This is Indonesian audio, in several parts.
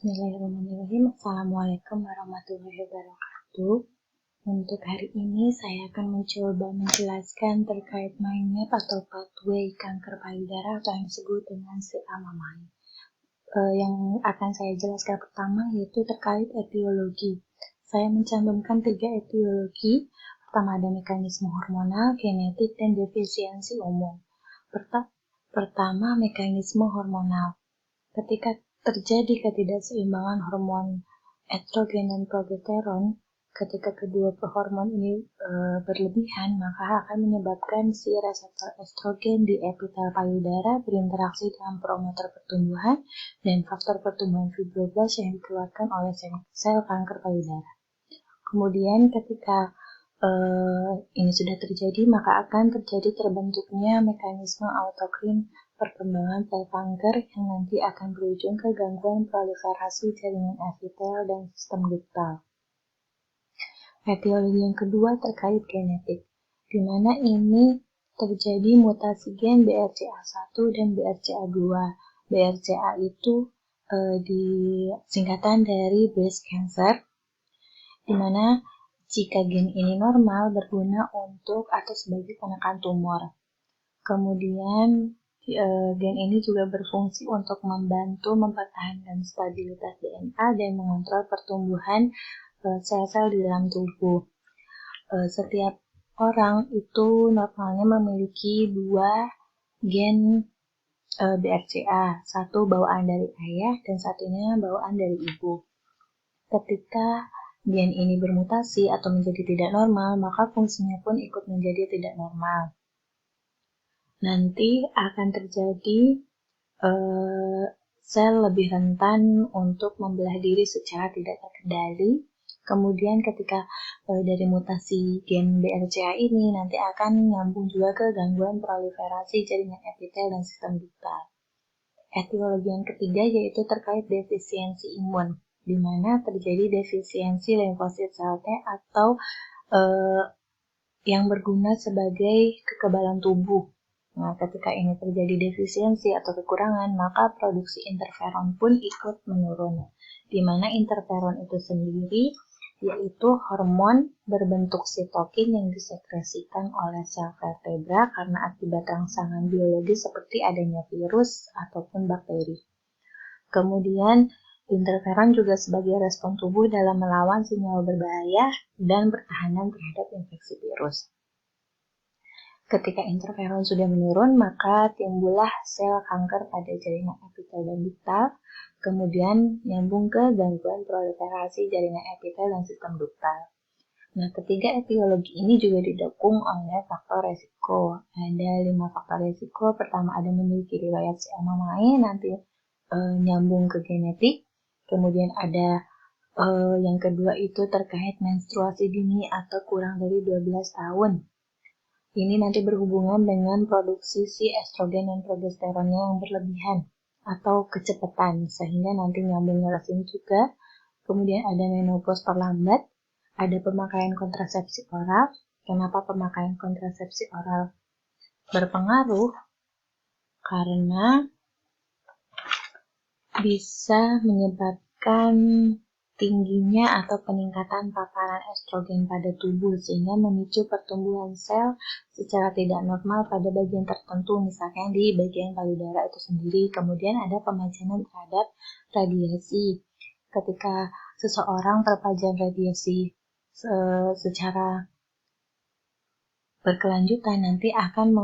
Bismillahirrahmanirrahim. Assalamualaikum warahmatullahi wabarakatuh. Untuk hari ini saya akan mencoba menjelaskan terkait mindmap atau pathway kanker payudara atau yang disebut dengan CA-MAMAI. Yang akan saya jelaskan pertama yaitu terkait etiologi. Saya mencantumkan 3 etiologi. Pertama ada mekanisme hormonal, genetik, dan defisiensi umum. Pertama, mekanisme hormonal. Ketika terjadi ketidakseimbangan hormon estrogen dan progesteron, ketika kedua hormon ini berlebihan, maka akan menyebabkan si reseptor estrogen di epitel payudara berinteraksi dengan promotor pertumbuhan dan faktor pertumbuhan fibroblast yang dikeluarkan oleh sel kanker payudara. Kemudian ketika ini sudah terjadi, maka akan terjadi terbentuknya mekanisme autokrin perkembangan sel kanker yang nanti akan berujung ke gangguan proliferasi jaringan epitel dan sistem ductal. Etiologi yang kedua terkait genetik, di mana ini terjadi mutasi gen BRCA1 dan BRCA2. BRCA itu singkatan dari breast cancer, di mana jika gen ini normal berguna untuk atau sebagai penekan tumor. Kemudian gen ini juga berfungsi untuk membantu mempertahankan stabilitas DNA dan mengontrol pertumbuhan sel-sel di dalam tubuh. Setiap orang itu normalnya memiliki 2 gen BRCA, satu bawaan dari ayah dan satunya bawaan dari ibu. Ketika gen ini bermutasi atau menjadi tidak normal, maka fungsinya pun ikut menjadi tidak normal. Nanti akan terjadi sel lebih rentan untuk membelah diri secara tidak terkendali. Kemudian ketika dari mutasi gen BRCA ini nanti akan nyambung juga ke gangguan proliferasi jaringan epitel dan sistem ductal. Etiologi yang ketiga yaitu terkait defisiensi imun, di mana terjadi defisiensi limfosit sel T atau yang berguna sebagai kekebalan tubuh. Nah, ketika ini terjadi defisiensi atau kekurangan, maka produksi interferon pun ikut menurun. Di mana interferon itu sendiri yaitu hormon berbentuk sitokin yang disekresikan oleh sel vertebra karena akibat rangsangan biologis seperti adanya virus ataupun bakteri. Kemudian interferon juga sebagai respon tubuh dalam melawan sinyal berbahaya dan pertahanan terhadap infeksi virus. Ketika interferon sudah menurun, maka timbullah sel kanker pada jaringan epitel dan ductal, kemudian nyambung ke gangguan proliferasi jaringan epitel dan sistem ductal. Nah, ketiga etiologi ini juga didukung oleh faktor resiko. Ada 5 faktor resiko. Pertama, ada memiliki riwayat CA-MAMAI, nanti nyambung ke genetik. Kemudian ada yang kedua itu terkait menstruasi dini atau kurang dari 12 tahun. Ini nanti berhubungan dengan produksi si estrogen dan progesteronnya yang berlebihan atau kecepatan, sehingga nanti nyambungnya ke sini juga. Kemudian ada menopause terlambat, ada pemakaian kontrasepsi oral. Kenapa pemakaian kontrasepsi oral berpengaruh? Karena bisa menyebabkan tingginya atau peningkatan paparan estrogen pada tubuh sehingga memicu pertumbuhan sel secara tidak normal pada bagian tertentu, misalnya di bagian payudara itu sendiri. Kemudian ada pemajanan terhadap radiasi. Ketika seseorang terpajan radiasi secara berkelanjutan, nanti akan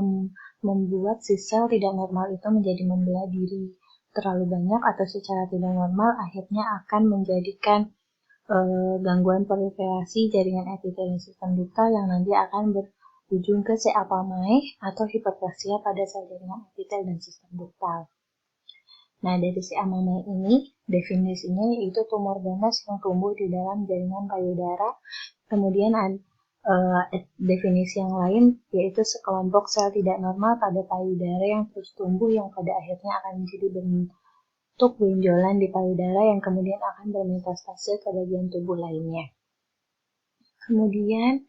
membuat si sel tidak normal itu menjadi membelah diri terlalu banyak atau secara tidak normal, akhirnya akan menjadikan gangguan proliferasi jaringan epitel dan sistem ductal yang nanti akan berujung ke CA-MAMAI atau hiperplasia pada sel jaringan epitel dan sistem ductal. Nah, dari CA-MAMAI ini definisinya yaitu tumor ganas yang tumbuh di dalam jaringan payudara. Kemudian definisi yang lain yaitu sekelompok sel tidak normal pada payudara yang terus tumbuh yang pada akhirnya akan menjadi bentuk benjolan di payudara yang kemudian akan bermetastase ke bagian tubuh lainnya. Kemudian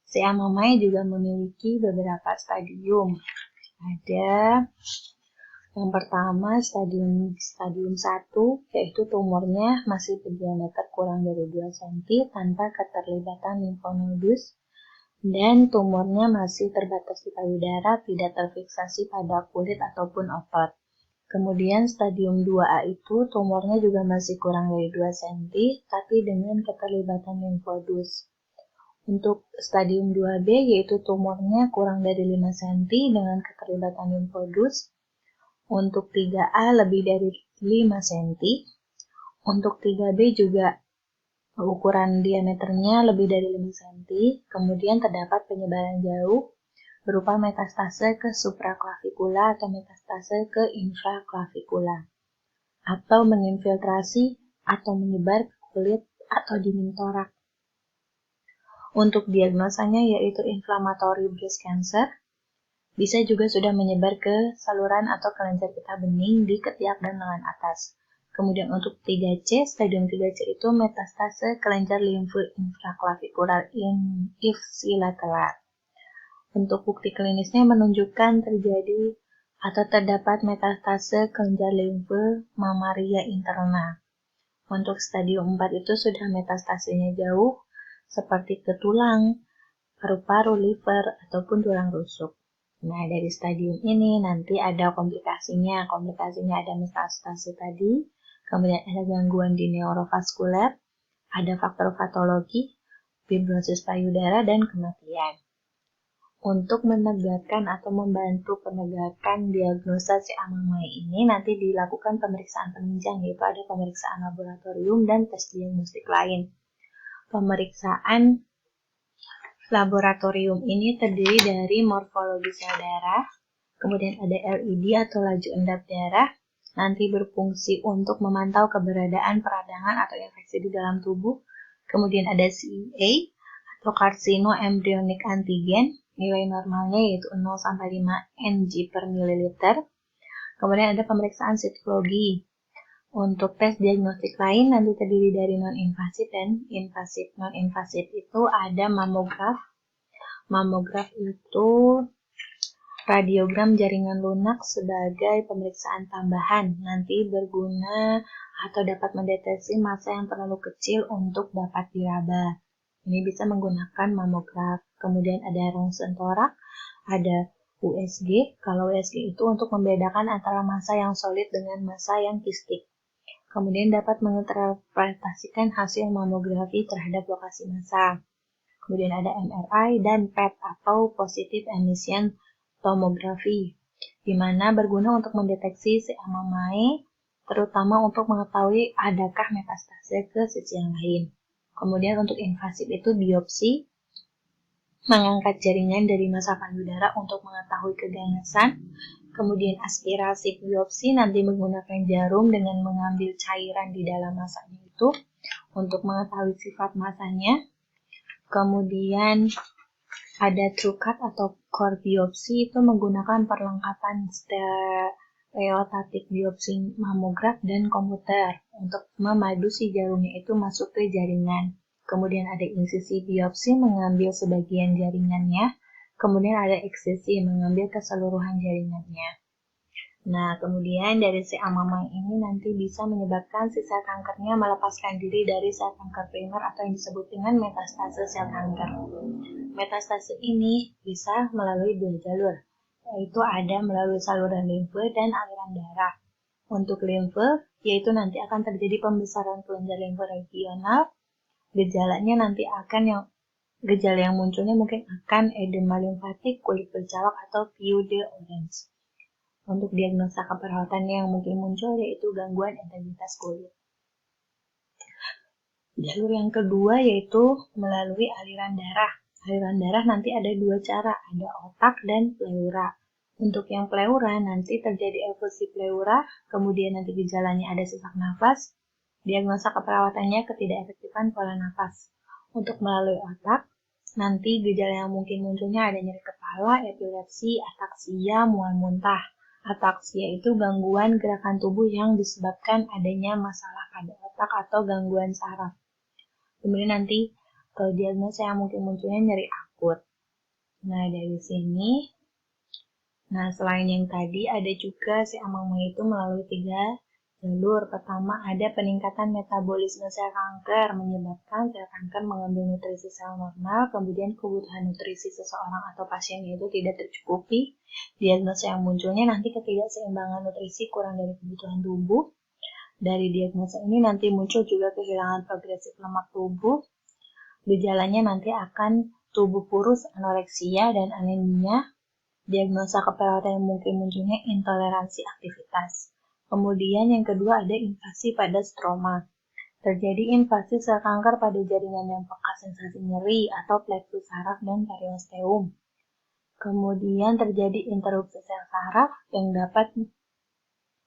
CA-MAMAI juga memiliki beberapa stadium. Ada Yang pertama stadium 1, yaitu tumornya masih berdiameter kurang dari 2 cm tanpa keterlibatan limfonodus, dan tumornya masih terbatas di payudara, tidak terfiksasi pada kulit ataupun otot. Kemudian stadium 2A itu tumornya juga masih kurang dari 2 cm, tapi dengan keterlibatan limfodus. Untuk stadium 2B yaitu tumornya kurang dari 5 cm dengan keterlibatan limfodus. Untuk 3A lebih dari 5 cm. Untuk 3B juga ukuran diameternya lebih dari 5 cm. Kemudian terdapat penyebaran jauh berupa metastase ke supraklavikula atau metastase ke infraklavikula, atau menginfiltrasi atau menyebar ke kulit atau dinding torak. Untuk diagnosanya yaitu inflammatory breast cancer, bisa juga sudah menyebar ke saluran atau kelenjar getah bening di ketiak dan lengan atas. Kemudian untuk 3C, stadium 3C itu metastase kelenjar limfe infraklavikular ipsilateral. Untuk bukti klinisnya menunjukkan terjadi atau terdapat metastase kelenjar limfe mamaria interna. Untuk stadium 4 itu sudah metastasenya jauh, seperti ke tulang, paru-paru, liver, ataupun tulang rusuk. Nah, dari stadium ini nanti ada komplikasinya. Komplikasinya ada metastase tadi, kemudian ada gangguan di neurovaskuler, ada faktor patologi, fibrosis payudara, dan kematian. Untuk menegakkan atau membantu penegakan diagnosa CA-MAMAI ini nanti dilakukan pemeriksaan penunjang, yaitu ada pemeriksaan laboratorium dan tes diagnostik lain. Pemeriksaan laboratorium ini terdiri dari morfologi sel darah, kemudian ada LED atau laju endap darah, nanti berfungsi untuk memantau keberadaan peradangan atau infeksi di dalam tubuh, kemudian ada CEA atau carcinoembryonic antigen, nilai normalnya yaitu 0-5 Ng per mililiter, kemudian ada pemeriksaan sitologi. Untuk tes diagnostik lain nanti terdiri dari non-invasif dan invasif. Non-invasif itu ada mamograf. Mamograf itu radiogram jaringan lunak sebagai pemeriksaan tambahan. Nanti berguna atau dapat mendeteksi massa yang terlalu kecil untuk dapat diraba. Ini bisa menggunakan mamograf. Kemudian ada rongsen torak, ada USG. Kalau USG itu untuk membedakan antara massa yang solid dengan massa yang kistik. Kemudian dapat menginterpretasikan hasil mamografi terhadap lokasi massa. Kemudian ada MRI dan PET atau Positive Emission Tomography, di mana berguna untuk mendeteksi CA-MAMAI, terutama untuk mengetahui adakah metastase ke sisi yang lain. Kemudian untuk invasif itu biopsi, mengangkat jaringan dari massa payudara untuk mengetahui keganasan. Kemudian aspirasi biopsi nanti menggunakan jarum dengan mengambil cairan di dalam massanya itu untuk mengetahui sifat massanya. Kemudian ada TrueCut atau core biopsi itu menggunakan perlengkapan stereotatik biopsi mamograf dan komputer untuk memadu si jarumnya itu masuk ke jaringan. Kemudian ada insisi biopsi mengambil sebagian jaringannya. Kemudian ada eksisi mengambil keseluruhan jaringannya. Nah, kemudian dari CA-MAMAI ini nanti bisa menyebabkan si sel kankernya melepaskan diri dari sel kanker primer atau yang disebut dengan metastase sel kanker. Metastase ini bisa melalui dua jalur, yaitu ada melalui saluran limfe dan aliran darah. Untuk limfe, yaitu nanti akan terjadi pembesaran kelenjar limfe regional. Gejalanya nanti akan gejala yang munculnya mungkin akan edema limfatik, kulit bercawak, atau view de orange. Untuk diagnosa keperawatan yang mungkin muncul yaitu gangguan integritas kulit. Jalur yang kedua yaitu melalui aliran darah. Aliran darah nanti ada dua cara, ada otak dan pleura. Untuk yang pleura nanti terjadi efusi pleura, kemudian nanti gejalanya ada sesak nafas. Diagnosa keperawatannya ketidakefektifan pola nafas. Untuk melalui otak, nanti gejala yang mungkin munculnya ada nyeri kepala, epilepsi, ataksia, mual muntah. Ataksia itu gangguan gerakan tubuh yang disebabkan adanya masalah pada otak atau gangguan saraf. Kemudian nanti diagnosa yang mungkin munculnya nyeri akut. Nah, dari sini Nah, selain yang tadi ada juga CA-MAMA itu melalui 3 jalur. Pertama, ada peningkatan metabolisme sel kanker, menyebabkan sel kanker mengambil nutrisi sel normal, kemudian kebutuhan nutrisi seseorang atau pasiennya itu tidak tercukupi. Diagnosa yang munculnya nanti ketidakseimbangan nutrisi kurang dari kebutuhan tubuh. Dari diagnosa ini nanti muncul juga kehilangan progresif lemak tubuh. Gejalanya nanti akan tubuh kurus, anoreksia, dan anemia. Diagnosa keperawatan yang mungkin munculnya intoleransi aktivitas. Kemudian yang kedua ada invasi pada stroma. Terjadi invasi sel kanker pada jaringan yang peka sensasi nyeri atau plexus saraf dan periosteum. Kemudian terjadi interupsi sel saraf yang dapat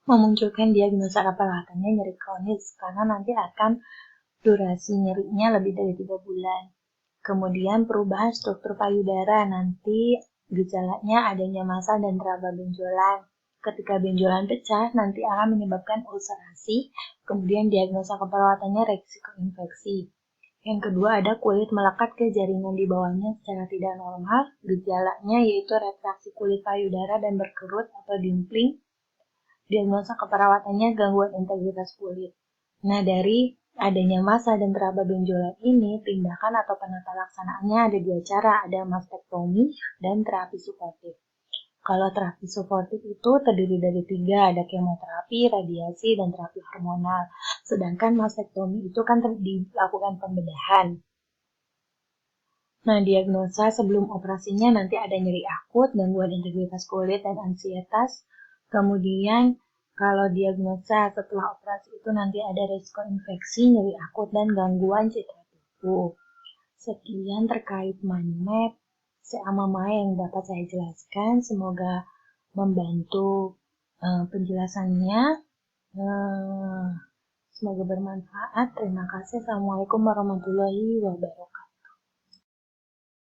memunculkan diagnosa keperawatannya nyeri kronis karena nanti akan durasi nyerinya lebih dari 3 bulan. Kemudian perubahan struktur payudara, nanti gejalanya adanya massa dan teraba benjolan. Ketika benjolan pecah, nanti akan menyebabkan ulcerasi. Kemudian diagnosa keperawatannya resiko infeksi. Yang kedua ada kulit melekat ke jaringan di bawahnya secara tidak normal. Gejalanya yaitu retraksi kulit payudara dan berkerut atau dimpling. Diagnosa keperawatannya gangguan integritas kulit. Nah, dari adanya massa dan teraba benjolan ini, tindakan atau penata laksanaannya ada 2 cara, ada mastektomi dan terapi suportif. Kalau terapi suportif itu terdiri dari 3, ada kemoterapi, radiasi, dan terapi hormonal. Sedangkan mastektomi itu kan dilakukan pembedahan. Nah, diagnosa sebelum operasinya nanti ada nyeri akut, gangguan integritas kulit, dan ansietas. Kemudian, kalau diagnosa setelah operasi itu nanti ada risiko infeksi, nyeri akut, dan gangguan citra tubuh. Sekian terkait mind map CA-MAMA yang dapat saya jelaskan. Semoga membantu penjelasannya. Semoga bermanfaat. Terima kasih. Assalamualaikum warahmatullahi wabarakatuh.